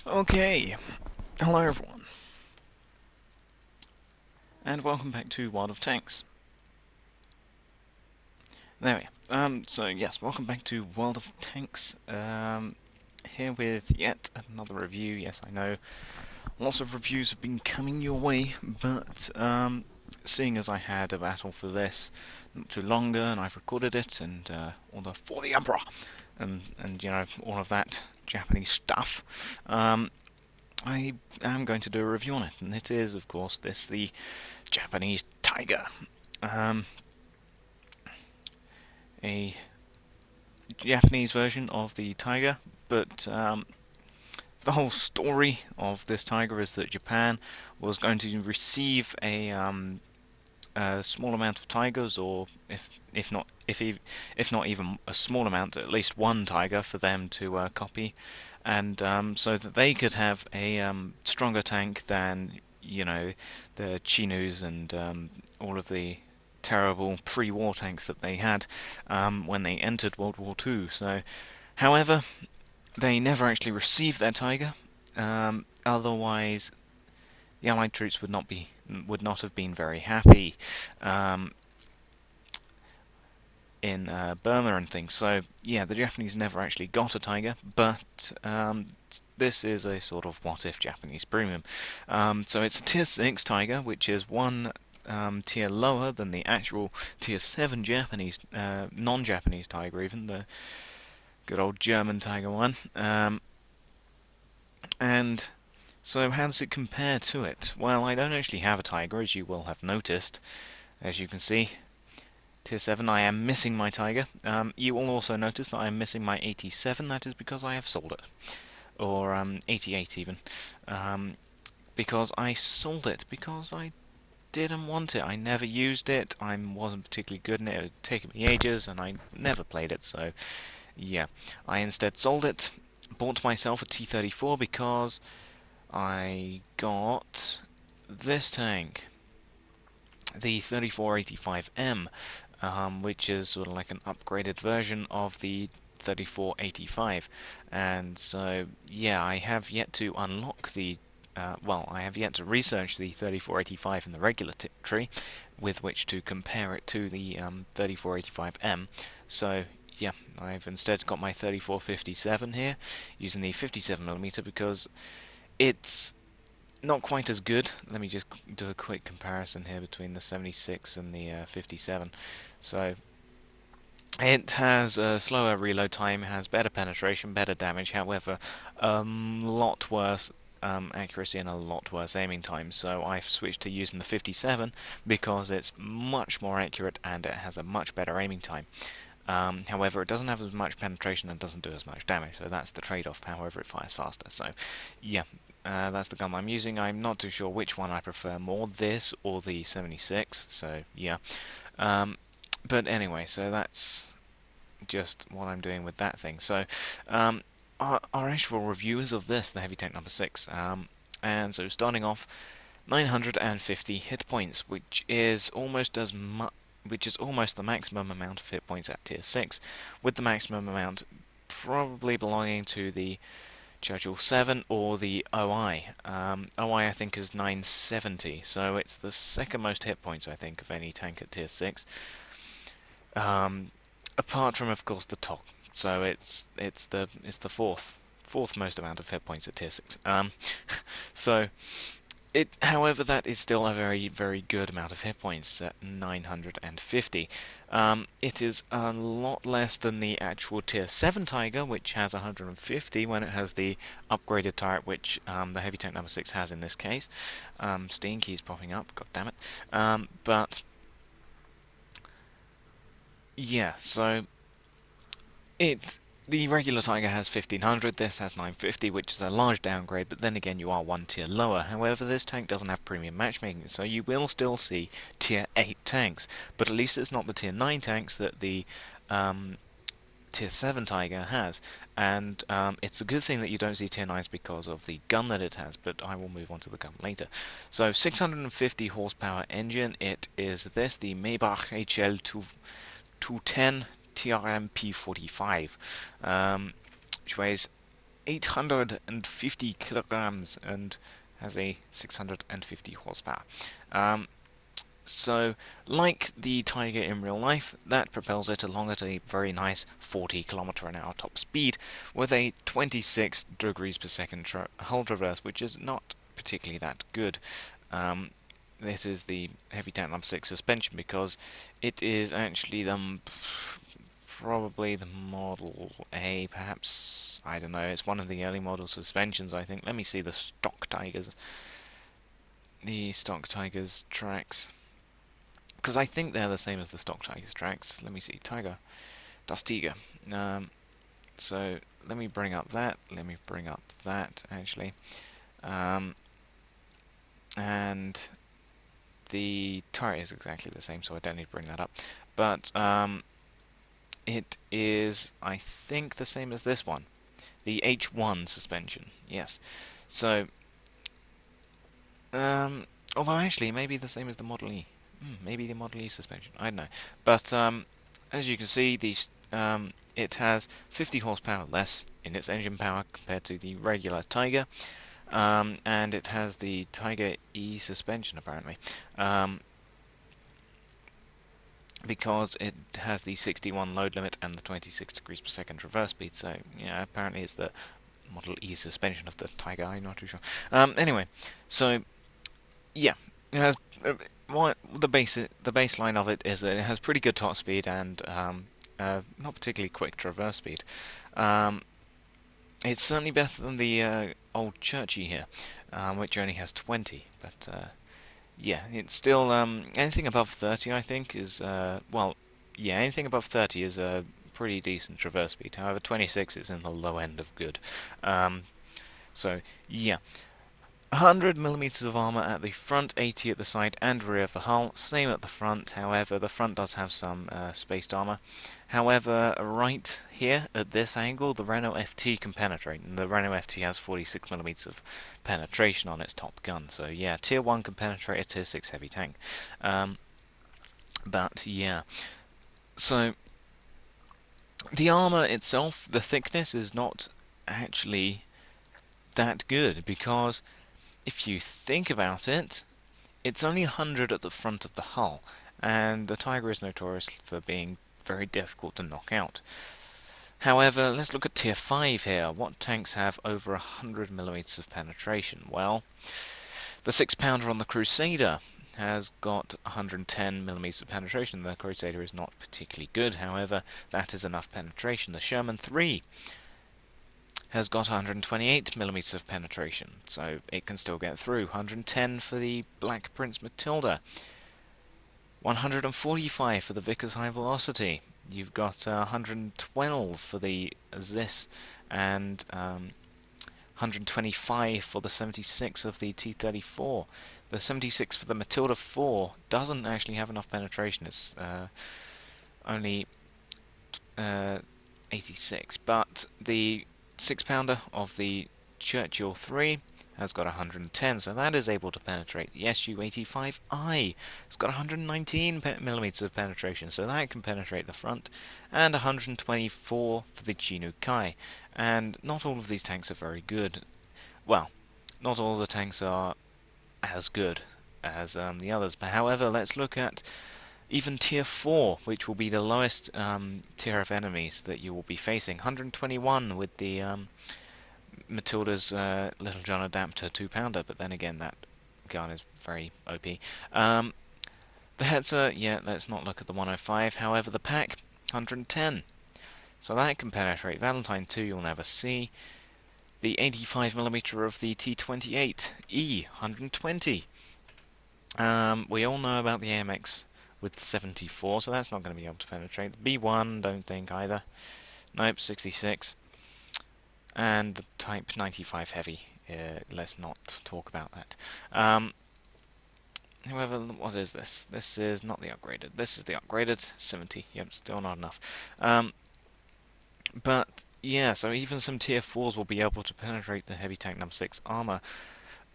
Okay, hello everyone, and welcome back to World of Tanks. There we are. So yes, welcome back to World of Tanks. Here with yet another review. Yes, I know lots of reviews have been coming your way, but seeing as I had a battle for this not too long ago, and I've recorded it, and all the for the Emperor, and you know all of that Japanese stuff. I am going to do a review on it, and it is, of course, the Japanese Tiger. Um, a Japanese version of the Tiger, but the whole story of this Tiger is that Japan was going to receive a small amount of Tigers, or if not even a small amount, at least one Tiger for them to copy, and so that they could have a stronger tank than the Chinus and all of the terrible pre-war tanks that they had when they entered World War II. So, however, they never actually received their Tiger. Otherwise, the Allied troops would not have been very happy in Burma and things. So yeah, the Japanese never actually got a Tiger, but this is a sort of what-if Japanese premium. So it's a Tier 6 Tiger, which is one tier lower than the actual Tier 7 Japanese, non-Japanese Tiger, even the good old German Tiger one. And so how does it compare to it? Well, I don't actually have a Tiger, as you will have noticed. As you can see, Tier 7, I am missing my Tiger. You will also notice that I am missing my 87. That is because I have sold it. Or 88 even. Because I sold it because I didn't want it. I never used it. I wasn't particularly good in it. It had taken me ages, and I never played it. So, yeah. I instead sold it. Bought myself a T-34 because I got this tank, the 3485M, which is sort of like an upgraded version of the 3485. And so, yeah, I have yet to unlock I have yet to research the 3485 in the regular tree with which to compare it to the 3485M. So, yeah, I've instead got my 3457 here, using the 57mm because it's not quite as good. Let me just do a quick comparison here between the 76 and the 57. So it has a slower reload time, has better penetration, better damage, however, a lot worse accuracy and a lot worse aiming time. So I've switched to using the 57 because it's much more accurate and it has a much better aiming time. However, it doesn't have as much penetration and doesn't do as much damage, so that's the trade-off. However, it fires faster. So, yeah, that's the gun I'm using. I'm not too sure which one I prefer more, this or the 76. So, yeah. But anyway, so that's just what I'm doing with that thing. So, our actual reviewers of this, the Heavy Tank number 6. And so, starting off, 950 hit points, which is almost the maximum amount of hit points at Tier 6, with the maximum amount probably belonging to the Churchill 7 or the OI. OI I think is 970, so it's the second most hit points I think of any tank at Tier 6. Apart from of course the TOC, so it's the fourth most amount of hit points at Tier 6. So however, that is still a very, very good amount of hit points at 950. It is a lot less than the actual Tier 7 Tiger, which has 150 when it has the upgraded turret, which the Heavy Tank number 6 has in this case. Steam keys popping up, god damn it. But, yeah, so the regular Tiger has 1500, this has 950, which is a large downgrade, but then again you are one tier lower. However, this tank doesn't have premium matchmaking, so you will still see tier 8 tanks, but at least it's not the tier 9 tanks that the tier 7 Tiger has, and it's a good thing that you don't see tier 9s because of the gun that it has, but I will move on to the gun later. So 650 horsepower engine, it is this, the Maybach HL210 TRMP 45, which weighs 850 kilograms and has a 650 horsepower. Um, so, like the Tiger in real life, that propels it along at a very nice 40 kilometer an hour top speed with a 26 degrees per second hull traverse, which is not particularly that good. This is the Heavy Tank No. 6 suspension because it is actually probably the Model A, perhaps. I don't know. It's one of the early model suspensions, I think. Let me see the stock Tigers. The stock Tigers tracks. Because I think they're the same as the stock Tigers tracks. Let me see. Tiger. Das Tiger. So, let me bring up that. Let me bring up that, actually. And the turret is exactly the same, so I don't need to bring that up. But, it is, I think, the same as this one. The H1 suspension. Yes. So, although actually, maybe the same as the Model E. Maybe the Model E suspension. I don't know. But as you can see, it has 50 horsepower less in its engine power compared to the regular Tiger, and it has the Tiger E suspension apparently, because it has the 61 load limit and the 26 degrees per second reverse speed. So yeah, apparently it's the Model E suspension of the Tiger. I'm not too sure. Anyway, so yeah, it has. The baseline of it is that it has pretty good top speed and not particularly quick traverse speed. It's certainly better than the old Churchy here, which only has 20. But yeah, it's still anything above 30. I think is anything above 30 is a pretty decent traverse speed. However, 26 is in the low end of good. So yeah. 100 millimeters of armor at the front, 80 at the side and rear of the hull. Same at the front, however, the front does have some spaced armor. However, right here at this angle, the Renault FT can penetrate, and the Renault FT has 46 millimeters of penetration on its top gun. So yeah, Tier 1 can penetrate a Tier 6 heavy tank. But yeah, so the armor itself, the thickness is not actually that good because if you think about it, it's only 100 at the front of the hull, and the Tiger is notorious for being very difficult to knock out. However, let's look at Tier 5 here. What tanks have over 100 millimeters of penetration? Well, the 6-pounder on the Crusader has got 110 millimeters of penetration. The Crusader is not particularly good, however, that is enough penetration. The Sherman 3 has got 128 millimeters of penetration, so it can still get through. 110 for the Black Prince Matilda, 145 for the Vickers High Velocity. You've got 112 for the Zis, and 125 for the 76 of the T-34. The 76 for the Matilda 4 doesn't actually have enough penetration. It's only 86, but the 6-pounder of the Churchill 3 has got 110, so that is able to penetrate. The Su-85I has got 119 millimeters of penetration, so that can penetrate the front, and 124 for the Chinook Kai. And not all of these tanks are very good. Well, not all the tanks are as good as the others, but however, let's look at even Tier 4, which will be the lowest tier of enemies that you will be facing. 121 with the Matilda's Little John Adapter 2-pounder, but then again, that gun is very OP. The Hetzer, yeah, let's not look at the 105. However, the Pack, 110. So that can penetrate. Valentine 2 you'll never see. The 85mm of the T28E, 120. We all know about the AMX with 74, so that's not going to be able to penetrate. The B1, don't think either. Nope, 66. And the Type 95 Heavy, let's not talk about that. However, what is this? This is not the upgraded. This is the upgraded, 70. Yep, still not enough. But, yeah, so even some Tier 4s will be able to penetrate the Heavy Tank No. 6 armor,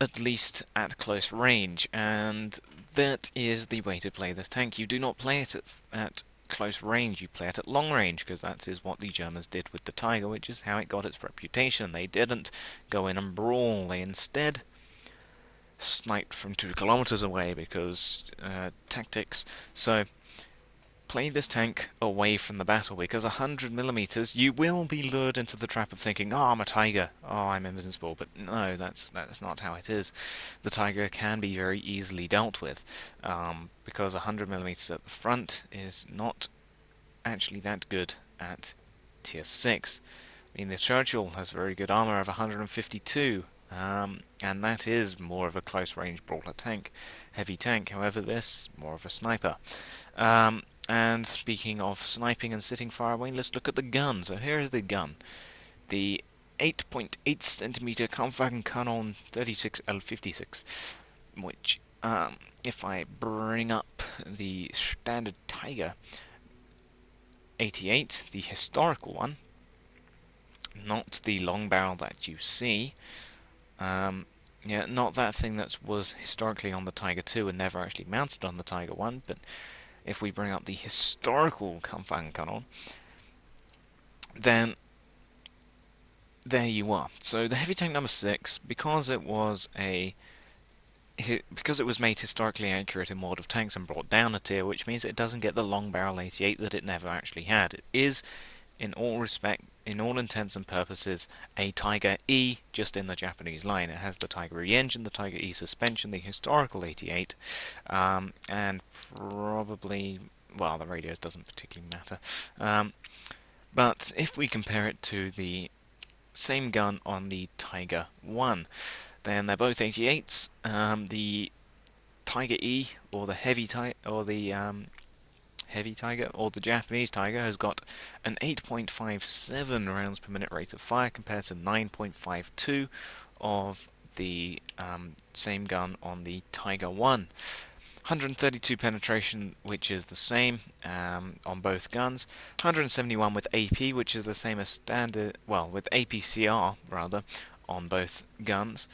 at least at close range, and that is the way to play this tank. You do not play it at close range, you play it at long range, because that is what the Germans did with the Tiger, which is how it got its reputation. They didn't go in and brawl, they instead sniped from 2 kilometers away because tactics. So play this tank away from the battle, because 100mm you will be lured into the trap of thinking, oh, I'm a Tiger, oh, I'm invincible. But no, that's not how it is. The Tiger can be very easily dealt with, because 100mm at the front is not actually that good at tier 6. I mean, the Churchill has very good armor of 152, and that is more of a close-range brawler tank, heavy tank. However, this more of a sniper. And speaking of sniping and sitting far away, let's look at the gun. So here is the gun. The 8.8cm Kampfwagenkanone 36L56, which, if I bring up the standard Tiger 88, the historical one, not the long barrel that you see, not that thing that was historically on the Tiger II and never actually mounted on the Tiger I, but if we bring up the historical Kampfwagenkanone, then there you are. So the heavy tank number 6, because it was made historically accurate in World of Tanks and brought down a tier, which means it doesn't get the long barrel 88 that it never actually had. It is, in all intents and purposes, a Tiger E, just in the Japanese line. It has the Tiger E engine, the Tiger E suspension, the historical 88, and probably, well, the radios doesn't particularly matter. But if we compare it to the same gun on the Tiger 1, then they're both 88s. The Tiger E, or the heavy Tiger, or the Japanese Tiger, has got an 8.57 rounds per minute rate of fire compared to 9.52 of the same gun on the Tiger 1. 132 penetration, which is the same on both guns. 171 with AP, which is the same as standard, well, with APCR rather, on both guns,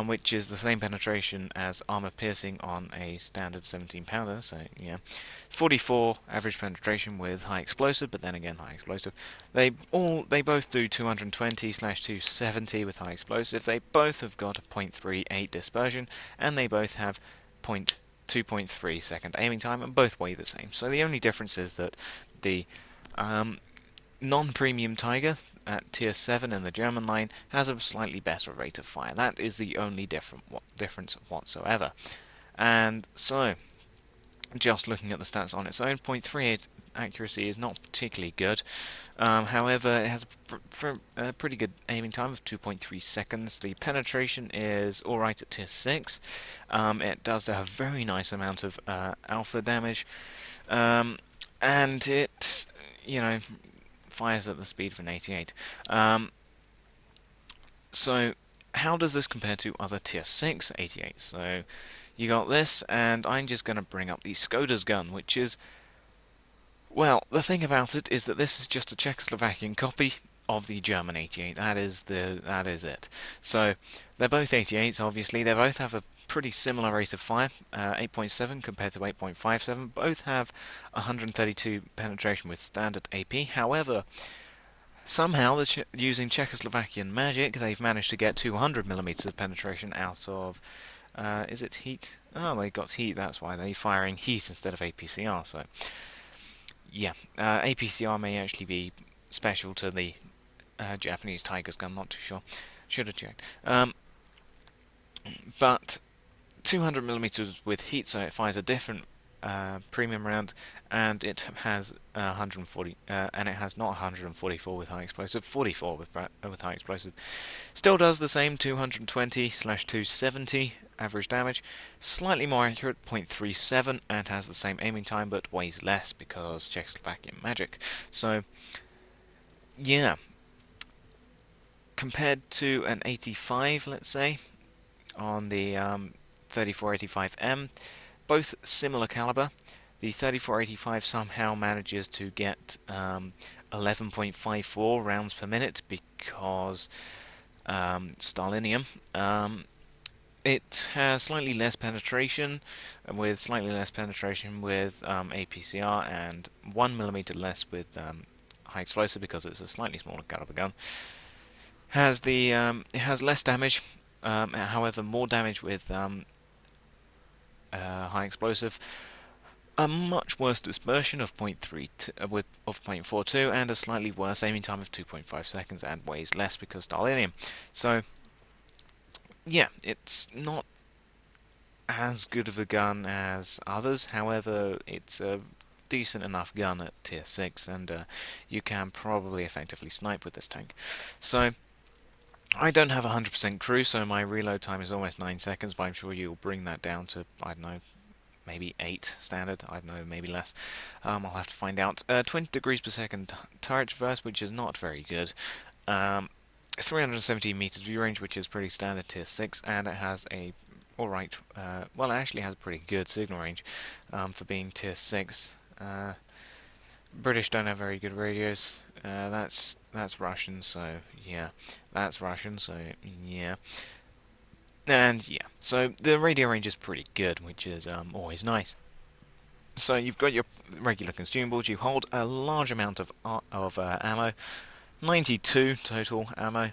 which is the same penetration as armor piercing on a standard 17-pounder. So yeah, 44 average penetration with high explosive, but then again high explosive. They both do 220/270 with high explosive. They both have got a .38 dispersion, and they both have 2.3 second aiming time, and both weigh the same. So the only difference is that the non-premium Tiger at tier 7 in the German line has a slightly better rate of fire. That is the only difference whatsoever. And so, just looking at the stats on its own, .38 accuracy is not particularly good. However, it has a pretty good aiming time of 2.3 seconds. The penetration is alright at tier 6. It does a very nice amount of alpha damage. And it, fires at the speed of an 88. So, how does this compare to other tier 6 88s? So, you got this, and I'm just going to bring up the Skoda's gun, which is, well, the thing about it is that this is just a Czechoslovakian copy of the German 88. That is it. So, they're both 88s, obviously. They both have a pretty similar rate of fire, 8.7 compared to 8.57. Both have 132 penetration with standard AP. However, somehow, using Czechoslovakian magic, they've managed to get 200mm of penetration out of, is it heat? Oh, they got heat, that's why they're firing heat instead of APCR. So, yeah, APCR may actually be special to the Japanese Tiger's gun, not too sure. Should have checked. But 200mm with heat, so it fires a different premium round, and it has 140, and it has not 144 with high explosive, 44 with high explosive. Still does the same 220/270 average damage, slightly more accurate, 0.37, and has the same aiming time, but weighs less because Czechoslovakian magic. So, yeah, compared to an 85, let's say, on the 3485M, both similar caliber. The 3485 somehow manages to get 11.54 rounds per minute because Stalinium. It has slightly less penetration, with APCR, and 1 millimeter less with high explosive because it's a slightly smaller caliber gun. It has less damage, however more damage with high explosive. A much worse dispersion of 0.42 and a slightly worse aiming time of 2.5 seconds and weighs less because Darlinium. So yeah, it's not as good of a gun as others. However, it's a decent enough gun at tier 6, and you can probably effectively snipe with this tank. So I don't have 100% crew, so my reload time is almost 9 seconds, but I'm sure you'll bring that down to, I don't know, maybe 8 standard, I don't know, maybe less. I'll have to find out. 20 degrees per second turret traverse, which is not very good. 370 meters view range, which is pretty standard tier 6, and it has a alright, well, it actually has a pretty good signal range for being tier 6. British don't have very good radios. That's Russian, so yeah, that's Russian, so yeah. And yeah, so the radio range is pretty good, which is always nice. So you've got your regular consumables. You hold a large amount of ammo, 92 total ammo.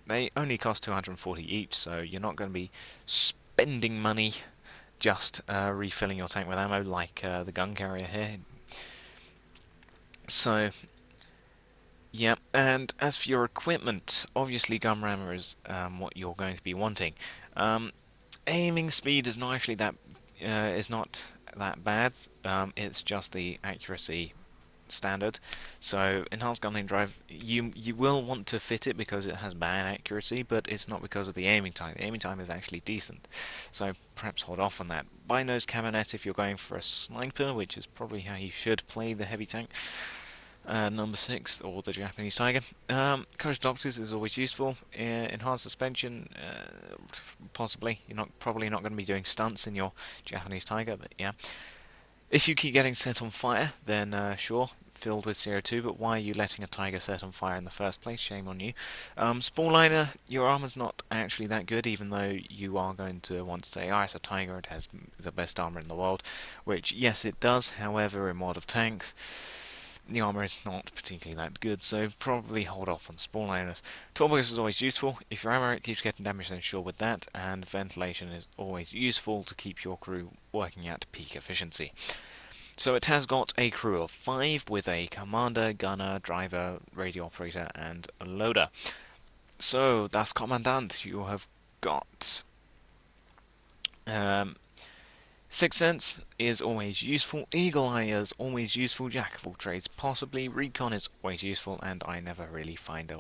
They only cost 240 each, so you're not going to be spending money just refilling your tank with ammo like the gun carrier here. So yeah, and as for your equipment, obviously gun rammer is what you're going to be wanting. Aiming speed is not actually is not that bad. It's just the accuracy standard. So enhanced gun aim drive, you will want to fit it because it has bad accuracy, but it's not because of the aiming time. The aiming time is actually decent, so perhaps hold off on that. Binose cabinet if you're going for a sniper, which is probably how you should play the heavy tank. Number 6, or the Japanese Tiger. Courage Doctors is always useful. Enhanced suspension, possibly. You're probably not going to be doing stunts in your Japanese Tiger, but yeah. If you keep getting set on fire, then sure, filled with CO2, but why are you letting a Tiger set on fire in the first place? Shame on you. Spalliner, your armor's not actually that good, even though you are going to want to say, oh, it's a Tiger, it has the best armor in the world, which, yes, it does. However, in World of Tanks, the armor is not particularly that good, so probably hold off on Spallliners. Toolbox is always useful. If your ammo keeps getting damaged, then sure with that, and ventilation is always useful to keep your crew working at peak efficiency. So it has got a crew of 5 with a commander, gunner, driver, radio operator, and a loader. So, das Kommandant, you have got Sixth Sense is always useful, Eagle Eye is always useful, Jack of all trades possibly, Recon is always useful, and I never really find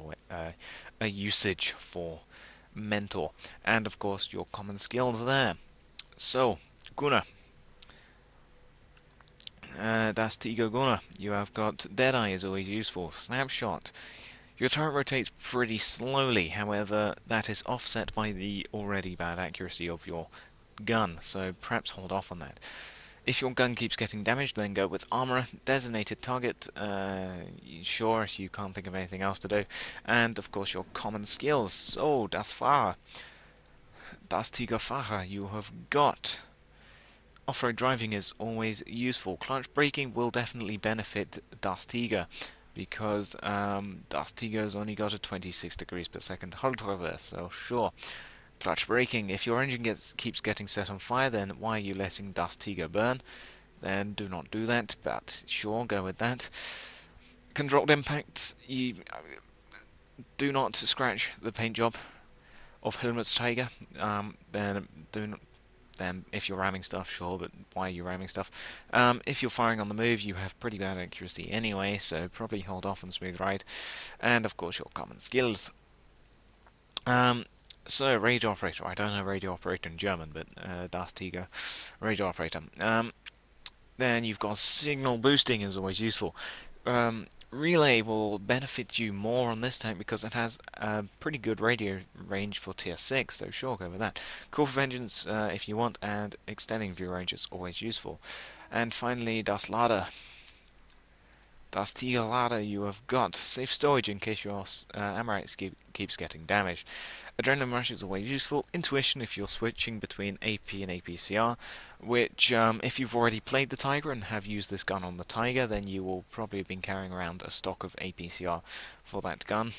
a usage for Mentor. And of course your common skills there. So, Gunner. Das Tiger Gunner. You have got Deadeye is always useful, Snapshot. Your turret rotates pretty slowly, however that is offset by the already bad accuracy of your gun, so perhaps hold off on that. If your gun keeps getting damaged, then go with Armourer, Designated Target, sure, if you can't think of anything else to do, and of course your common skills. So, das Fahrer, das Tigerfahrer, you have got. Off-road driving is always useful. Clutch braking will definitely benefit Das Tiger, because Das Tiger's only got a 26 degrees per second hull traverse, so sure. Clutch braking, if your engine keeps getting set on fire, then why are you letting Das Tiger burn? Then do not do that, but sure, go with that. Controlled impacts, you do not scratch the paint job of Helmut's Tiger. Then if you're ramming stuff, sure, but why are you ramming stuff? If you're firing on the move, you have pretty bad accuracy anyway, so probably hold off on smooth ride. And of course your common skills. So, radio operator. I don't know radio operator in German, but Das Tiger, radio operator. Then you've got signal boosting is always useful. Relay will benefit you more on this tank because it has a pretty good radio range for tier 6, so sure, go with that. Call for Vengeance if you want, and extending view range is always useful. And finally, Das Lader. Das Tiger Lader, you have got safe storage in case your Amorites keeps getting damaged. Adrenaline Rush is always useful. Intuition if you're switching between AP and APCR, which if you've already played the Tiger and have used this gun on the Tiger, then you will probably have been carrying around a stock of APCR for that gun.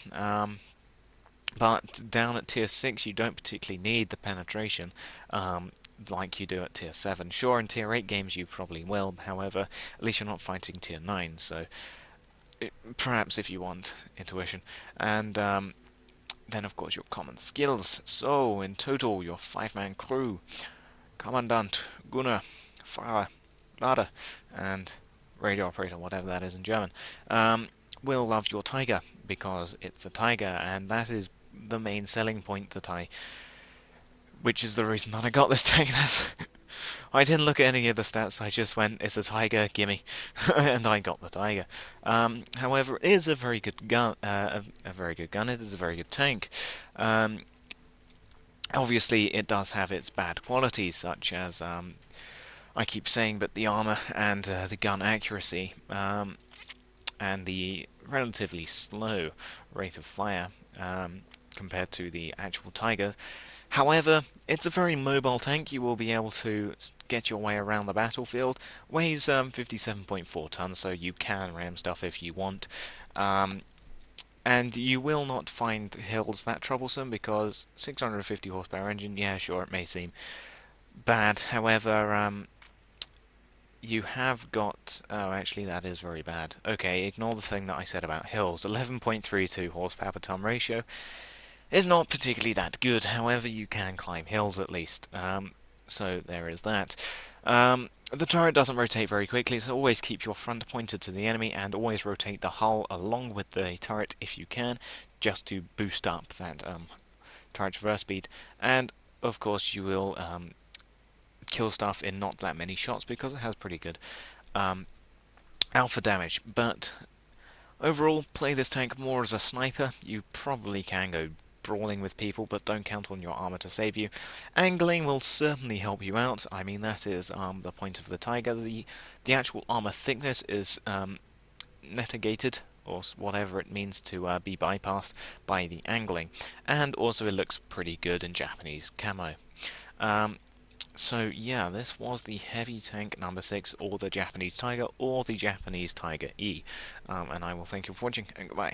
But down at tier 6 you don't particularly need the penetration like you do at tier 7. Sure, in tier 8 games you probably will, however, at least you're not fighting tier 9, so perhaps if you want intuition. And then of course your common skills. So in total your 5-man crew, Commandant, Gunner, Fahrer, Lader, and radio operator, whatever that is in German, will love your Tiger because it's a Tiger, and that is the main selling point which is the reason that I got this tank. I didn't look at any of the stats, I just went, it's a Tiger, gimme, and I got the Tiger. However, it is a very good gun, a very good gun, it is a very good tank. Obviously, it does have its bad qualities, such as, I keep saying, but the armor and the gun accuracy, and the relatively slow rate of fire compared to the actual Tiger. However, it's a very mobile tank. You will be able to get your way around the battlefield. Weighs 57.4 tons, so you can ram stuff if you want. And you will not find hills that troublesome because 650 horsepower engine, yeah, sure, it may seem bad. However, you have got... Oh, actually, that is very bad. Okay, ignore the thing that I said about hills. 11.32 horsepower per ton ratio is not particularly that good. However, you can climb hills at least. So there is that. The turret doesn't rotate very quickly, so always keep your front pointed to the enemy and always rotate the hull along with the turret if you can, just to boost up that turret's reverse speed. And of course, you will kill stuff in not that many shots because it has pretty good alpha damage. But overall, play this tank more as a sniper. You probably can go brawling with people, but don't count on your armor to save you. Angling will certainly help you out. I mean, that is the point of the Tiger. The actual armor thickness is negated, or whatever it means to be bypassed by the angling. And also it looks pretty good in Japanese camo. So yeah, this was the heavy tank number 6, or the Japanese Tiger, or the Japanese Tiger E. And I will thank you for watching, and goodbye.